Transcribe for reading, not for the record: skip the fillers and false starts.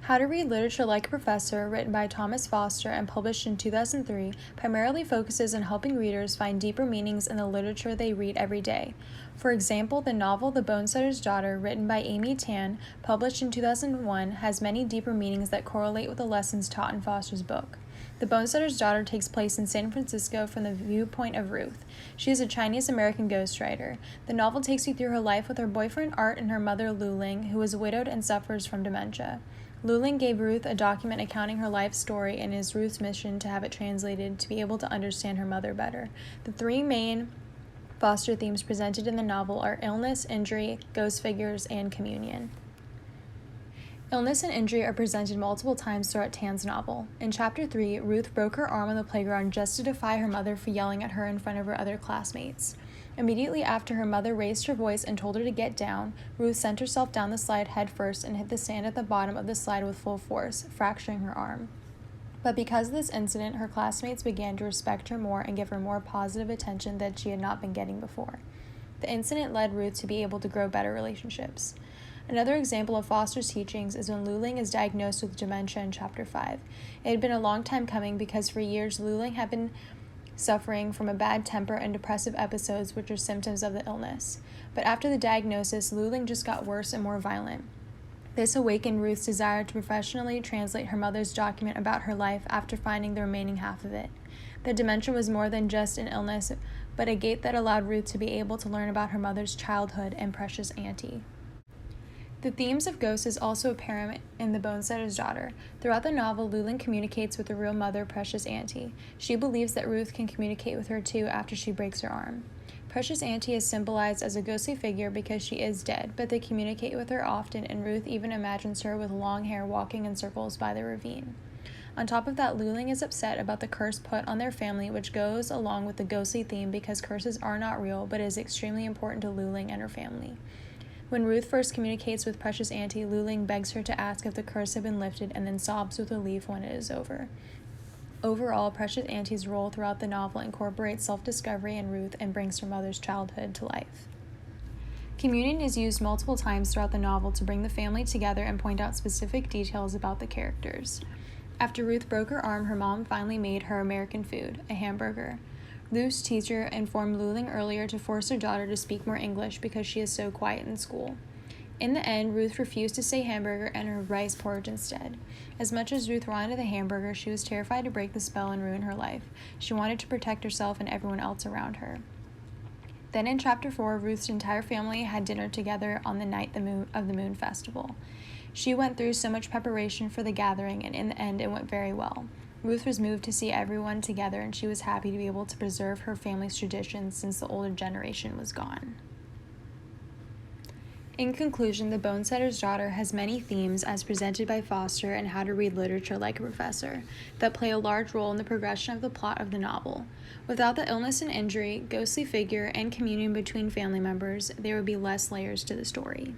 How to Read Literature Like a Professor, written by Thomas Foster and published in 2003, primarily focuses on helping readers find deeper meanings in the literature they read every day. For example, the novel The Bonsetter's Daughter, written by Amy Tan, published in 2001, has many deeper meanings that correlate with the lessons taught in Foster's book. The Bonsetter's Daughter takes place in San Francisco from the viewpoint of Ruth. She is a Chinese-American ghostwriter. The novel takes you through her life with her boyfriend Art and her mother Lu Ling, who is widowed and suffers from dementia. Lu Ling gave Ruth a document accounting her life story, and it is Ruth's mission to have it translated to be able to understand her mother better. The three main Foster themes presented in the novel are illness, injury, ghost figures, and communion. Illness and injury are presented multiple times throughout Tan's novel. In Chapter 3, Ruth broke her arm on the playground just to defy her mother for yelling at her in front of her other classmates. Immediately after her mother raised her voice and told her to get down, Ruth sent herself down the slide head first and hit the sand at the bottom of the slide with full force, fracturing her arm. But because of this incident, her classmates began to respect her more and give her more positive attention than she had not been getting before. The incident led Ruth to be able to grow better relationships. Another example of Foster's teachings is when Lu Ling is diagnosed with dementia in Chapter 5. It had been a long time coming because for years Lu Ling had been suffering from a bad temper and depressive episodes, which are symptoms of the illness. But after the diagnosis, Lu Ling just got worse and more violent. This awakened Ruth's desire to professionally translate her mother's document about her life after finding the remaining half of it. The dementia was more than just an illness, but a gate that allowed Ruth to be able to learn about her mother's childhood and precious auntie. The themes of ghosts is also apparent in The Bonsetter's Daughter. Throughout the novel, Lu Ling communicates with the real mother, Precious Auntie. She believes that Ruth can communicate with her too after she breaks her arm. Precious Auntie is symbolized as a ghostly figure because she is dead, but they communicate with her often, and Ruth even imagines her with long hair walking in circles by the ravine. On top of that, Lu Ling is upset about the curse put on their family, which goes along with the ghostly theme because curses are not real, but is extremely important to Lu Ling and her family. When Ruth first communicates with Precious Auntie, Lu Ling begs her to ask if the curse had been lifted and then sobs with relief when it is over. Overall, Precious Auntie's role throughout the novel incorporates self-discovery in Ruth and brings her mother's childhood to life. Communion is used multiple times throughout the novel to bring the family together and point out specific details about the characters. After Ruth broke her arm, her mom finally made her American food, a hamburger. Ruth's teacher informed Lu Ling earlier to force her daughter to speak more English because she is so quiet in school. In the end, Ruth refused to say hamburger and her rice porridge instead. As much as Ruth wanted the hamburger, she was terrified to break the spell and ruin her life. She wanted to protect herself and everyone else around her. Then in Chapter 4, Ruth's entire family had dinner together on the night of the Moon Festival. She went through so much preparation for the gathering, and in the end, it went very well. Ruth was moved to see everyone together, and she was happy to be able to preserve her family's traditions since the older generation was gone. In conclusion, The Bonsetter's Daughter has many themes as presented by Foster and How to Read Literature Like a Professor that play a large role in the progression of the plot of the novel. Without the illness and injury, ghostly figure, and communion between family members, there would be less layers to the story.